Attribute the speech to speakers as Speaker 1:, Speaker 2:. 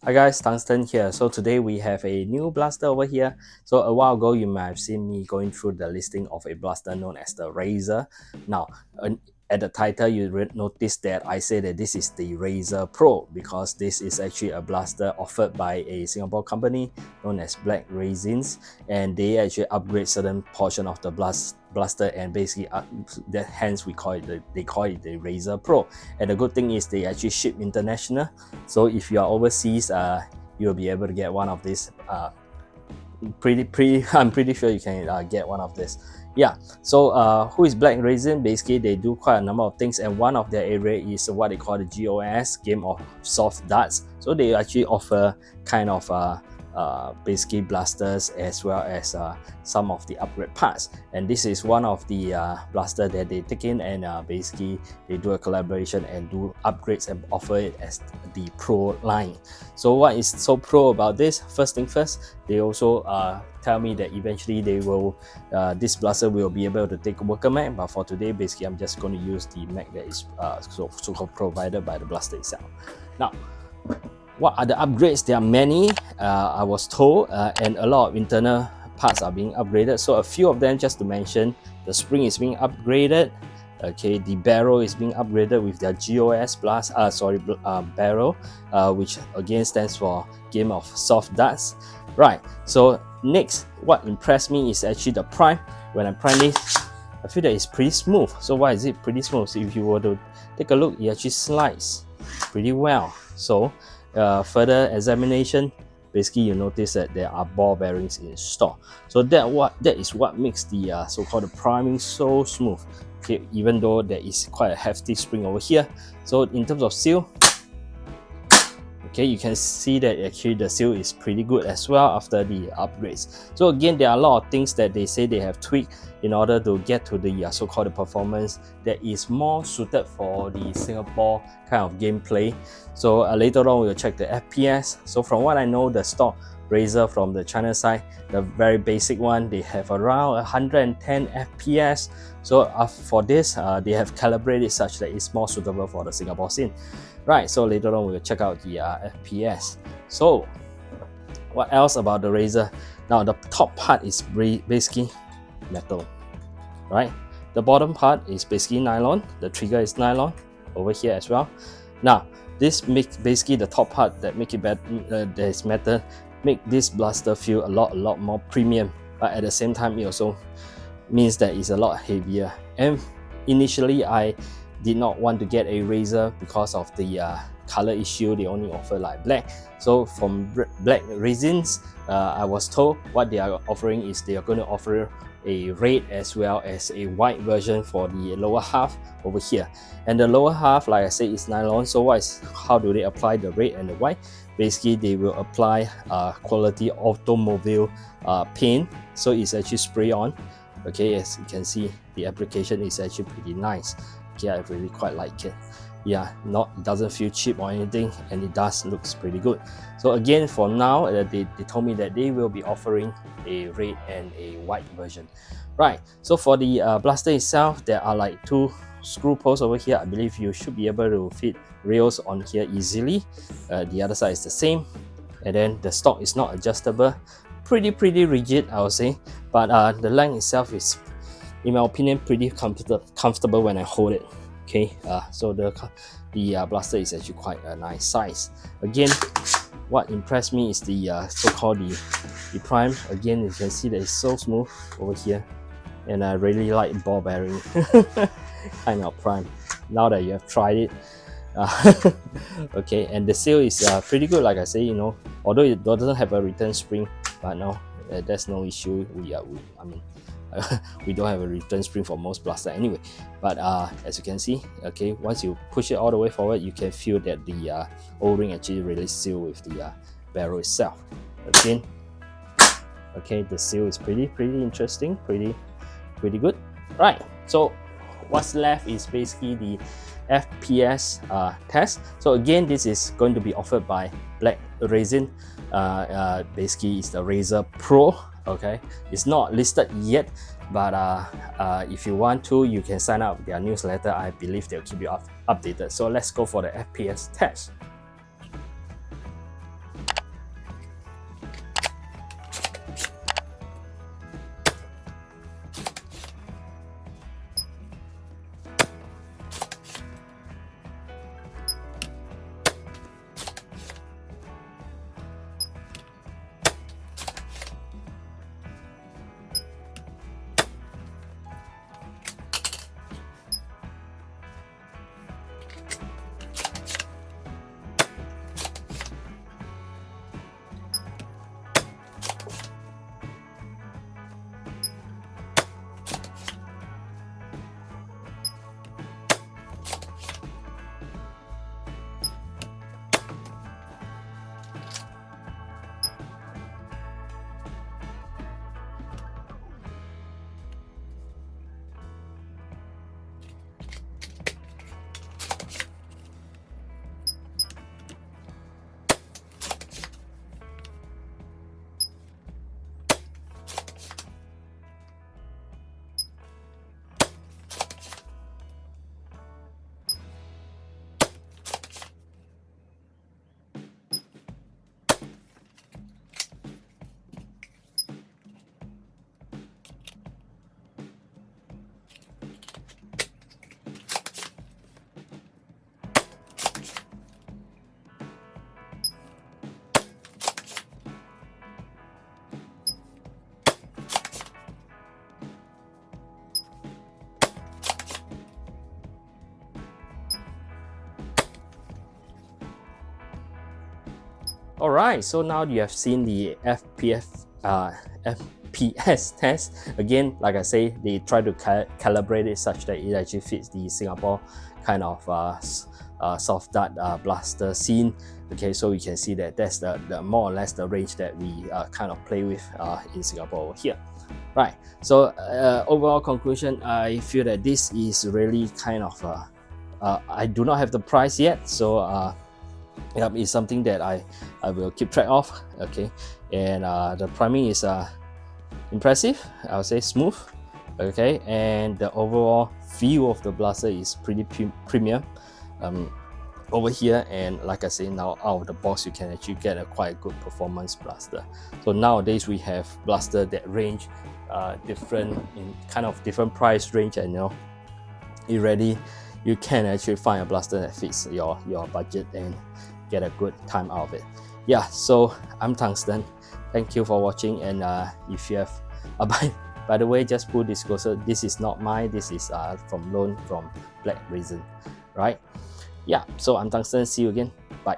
Speaker 1: Hi guys, Tungsten here. So today we have a new blaster over here. So a while ago you might have seen me going through the listing of a blaster known as the Razer. Now at the title you notice that I say that this is the Razer Pro because this is actually a blaster offered by a Singapore company known as Black Resins, and they actually upgrade certain portion of the blaster and basically hence they call it the Razer Pro. And the good thing is they actually ship international, so if you are overseas you'll be able to get one of these I'm pretty sure you can get one of this. Yeah, so who is Black Raisin? Basically they do quite a number of things, and one of their area is what they call the GOS, Game of Soft Darts. So they actually offer kind of basically blasters as well as some of the upgrade parts, and this is one of the blaster that they take in, and basically they do a collaboration and do upgrades and offer it as the Pro line. So what is so pro about this? First thing first, they also tell me that eventually they will this blaster will be able to take worker Mac, but for today basically I'm just going to use the Mac that is so-called provided by the blaster itself. Now, what are the upgrades? There are many, I was told, and a lot of internal parts are being upgraded. So a few of them, just to mention, the spring is being upgraded. Okay, the barrel is being upgraded with their GOS barrel, which again stands for Game of Soft Darts. Right. So next, what impressed me is actually the prime. When I prime this, I feel that it's pretty smooth. So why is it pretty smooth? So if you were to take a look, it actually slides pretty well. So further examination, basically you notice that there are ball bearings in stock. So that is what makes the so-called priming so smooth. Okay, even though there is quite a hefty spring over here. So in terms of seal, okay, you can see that actually the seal is pretty good as well after the upgrades. So again, there are a lot of things that they say they have tweaked in order to get to the so-called performance that is more suited for the Singapore kind of gameplay. So later on we'll check the FPS. So from what I know, the stock Razer from the China side, the very basic one, they have around 110 FPS. So for this, they have calibrated such that it's more suitable for the Singapore scene. Right, so later on we'll check out the FPS. So what else about the Razer? Now the top part is basically metal, right? The bottom part is basically nylon. The trigger is nylon over here as well. Now this makes basically the top part that make it better, that is metal, make this blaster feel a lot more premium, but at the same time it also means that it's a lot heavier. And initially I did not want to get a Razer because of the color issue. They only offer like black. So from Black Resins, I was told what they are offering is they are going to offer a red as well as a white version for the lower half over here. And the lower half, like I said, is nylon. So how do they apply the red and the white? Basically they will apply quality automobile paint, so it's actually spray on. Okay, as you can see, the application is actually pretty nice. Okay, I really quite like it. Yeah, it doesn't feel cheap or anything, and it does looks pretty good. So again, for now, they told me that they will be offering a red and a white version. Right, so for the blaster itself, there are like two screw posts over here. I believe you should be able to fit rails on here easily. The other side is the same, and then the stock is not adjustable. Pretty rigid, I would say, but the length itself is, in my opinion, pretty comfortable when I hold it. Okay, so the blaster is actually quite a nice size. Again, what impressed me is the so-called the prime. Again, you can see that it's so smooth over here, and I really like ball bearing kind of prime. Now that you have tried it, okay, and the seal is pretty good. Like I say, you know, although it doesn't have a return spring, but no, there's no issue. I mean, we don't have a return spring for most blaster anyway. But as you can see, okay, once you push it all the way forward, you can feel that the O-ring actually really seal with the barrel itself. Again, okay, the seal is pretty interesting, pretty good. Right, so what's left is basically the FPS test. So again, this is going to be offered by Black Resin. Basically it's the Razer Pro. Okay, it's not listed yet, but if you want to, you can sign up their newsletter. I believe they'll keep you updated. So let's go for the FPS test. Alright, so now you have seen the FPS test. Again, like I say, they try to calibrate it such that it actually fits the Singapore kind of soft dart blaster scene. Okay, so you can see that that's the more or less the range that we kind of play with in Singapore over here. Right, so overall conclusion, I feel that this is really kind of I do not have the price yet, so yep, it's something that I will keep track of. Okay, and the priming is impressive, I would say smooth. Okay, and the overall feel of the blaster is pretty premium over here. And like I say, now out of the box you can actually get a quite good performance blaster. So nowadays we have blaster that range different in kind of different price range, and you can actually find a blaster that fits your budget and get a good time out of it. Yeah, so I'm Tungsten. Thank you for watching, and if you have by the way, just full disclosure, this is not mine, this is from loan from Black Razer, right? Yeah, so I'm Tungsten, see you again, bye.